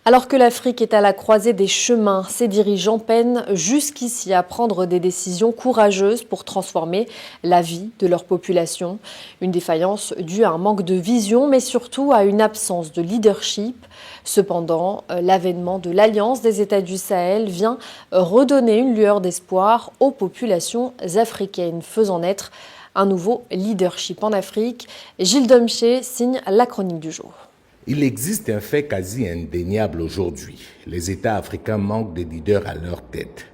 Alors que l'Afrique est à la croisée des chemins, ses dirigeants peinent jusqu'ici à prendre des décisions courageuses pour transformer la vie de leur population. Une défaillance due à un manque de vision, mais surtout à une absence de leadership. Cependant, l'avènement de l'Alliance des États du Sahel vient redonner une lueur d'espoir aux populations africaines, faisant naître un nouveau leadership en Afrique. Gilles Domché signe la chronique du jour. Il existe un fait quasi indéniable aujourd'hui. Les États africains manquent de leaders à leur tête.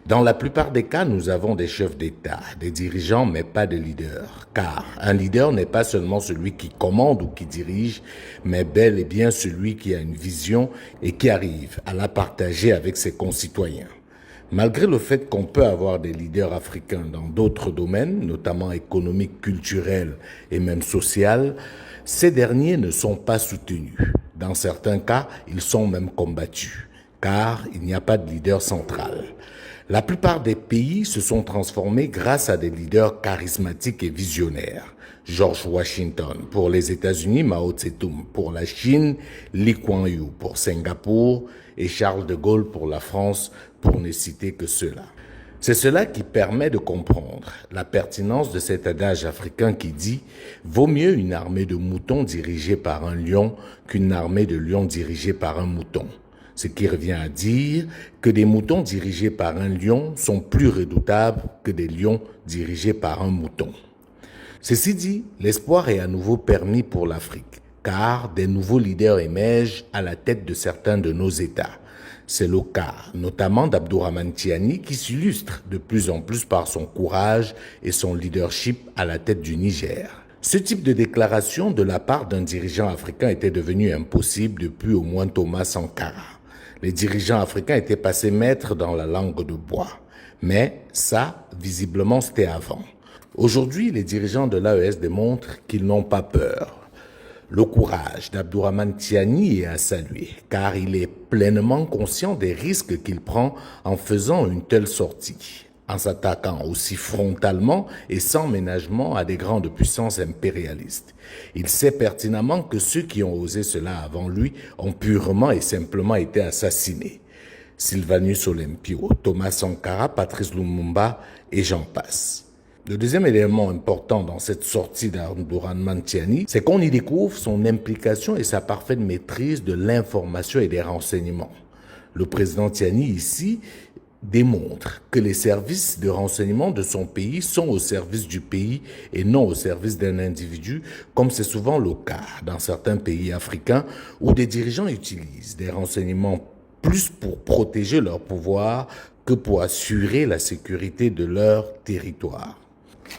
Dans la plupart des cas, nous avons des chefs d'État, des dirigeants, mais pas de leaders. Car un leader n'est pas seulement celui qui commande ou qui dirige, mais bel et bien celui qui a une vision et qui arrive à la partager avec ses concitoyens. Malgré le fait qu'on peut avoir des leaders africains dans d'autres domaines, notamment économiques, culturels et même sociaux, ces derniers ne sont pas soutenus. Dans certains cas, ils sont même combattus, car il n'y a pas de leader central. La plupart des pays se sont transformés grâce à des leaders charismatiques et visionnaires. George Washington pour les États-Unis, Mao Tse-tung pour la Chine, Lee Kuan Yew pour Singapour et Charles de Gaulle pour la France, pour ne citer que ceux-là. C'est cela qui permet de comprendre la pertinence de cet adage africain qui dit « Vaut mieux une armée de moutons dirigée par un lion qu'une armée de lions dirigée par un mouton ». Ce qui revient à dire que des moutons dirigés par un lion sont plus redoutables que des lions dirigés par un mouton. Ceci dit, l'espoir est à nouveau permis pour l'Afrique, car des nouveaux leaders émergent à la tête de certains de nos États. C'est le cas notamment d'Abdourahmane Tiani qui s'illustre de plus en plus par son courage et son leadership à la tête du Niger. Ce type de déclaration de la part d'un dirigeant africain était devenu impossible depuis au moins Thomas Sankara. Les dirigeants africains étaient passés maîtres dans la langue de bois. Mais ça, visiblement, c'était avant. Aujourd'hui, les dirigeants de l'AES démontrent qu'ils n'ont pas peur. Le courage d'Abdourahmane Tiani est à saluer, car il est pleinement conscient des risques qu'il prend en faisant une telle sortie, en s'attaquant aussi frontalement et sans ménagement à des grandes puissances impérialistes. Il sait pertinemment que ceux qui ont osé cela avant lui ont purement et simplement été assassinés. Sylvanus Olympio, Thomas Sankara, Patrice Lumumba et j'en passe. Le deuxième élément important dans cette sortie d'Abdourahmane Tiani, c'est qu'on y découvre son implication et sa parfaite maîtrise de l'information et des renseignements. Le président Tiani ici démontre que les services de renseignement de son pays sont au service du pays et non au service d'un individu, comme c'est souvent le cas dans certains pays africains où des dirigeants utilisent des renseignements plus pour protéger leur pouvoir que pour assurer la sécurité de leur territoire.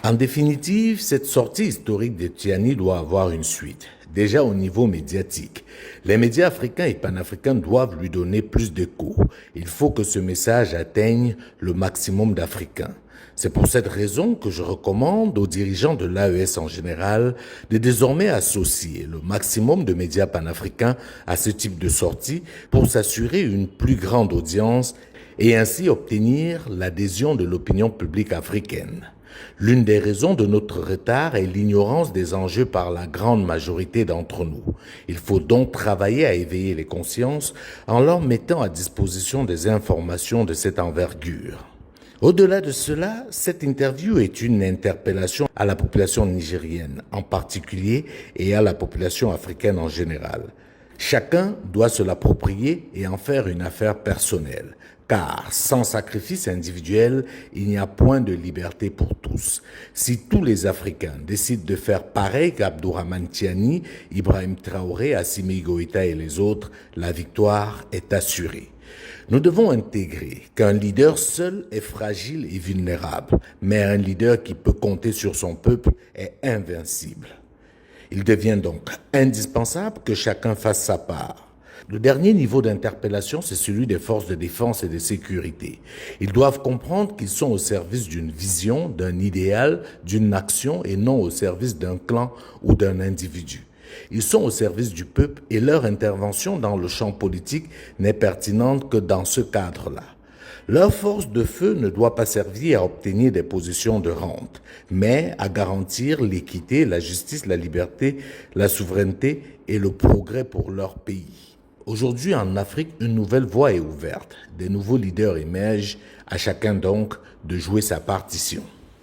En définitive, cette sortie historique de Tiani doit avoir une suite. Déjà au niveau médiatique, les médias africains et panafricains doivent lui donner plus d'écho. Il faut que ce message atteigne le maximum d'Africains. C'est pour cette raison que je recommande aux dirigeants de l'AES en général de désormais associer le maximum de médias panafricains à ce type de sortie pour s'assurer une plus grande audience et ainsi obtenir l'adhésion de l'opinion publique africaine. L'une des raisons de notre retard est l'ignorance des enjeux par la grande majorité d'entre nous. Il faut donc travailler à éveiller les consciences en leur mettant à disposition des informations de cette envergure. Au-delà de cela, cette interview est une interpellation à la population nigérienne en particulier et à la population africaine en général. Chacun doit se l'approprier et en faire une affaire personnelle. Car sans sacrifice individuel, il n'y a point de liberté pour tous. Si tous les Africains décident de faire pareil qu'Abdourahmane Tiani, Ibrahim Traoré, Assimi Goïta et les autres, la victoire est assurée. Nous devons intégrer qu'un leader seul est fragile et vulnérable, mais un leader qui peut compter sur son peuple est invincible. Il devient donc indispensable que chacun fasse sa part. Le dernier niveau d'interpellation, c'est celui des forces de défense et de sécurité. Ils doivent comprendre qu'ils sont au service d'une vision, d'un idéal, d'une action et non au service d'un clan ou d'un individu. Ils sont au service du peuple et leur intervention dans le champ politique n'est pertinente que dans ce cadre-là. Leur force de feu ne doit pas servir à obtenir des positions de rente, mais à garantir l'équité, la justice, la liberté, la souveraineté et le progrès pour leur pays. Aujourd'hui, en Afrique, une nouvelle voie est ouverte. Des nouveaux leaders émergent, à chacun donc de jouer sa partition.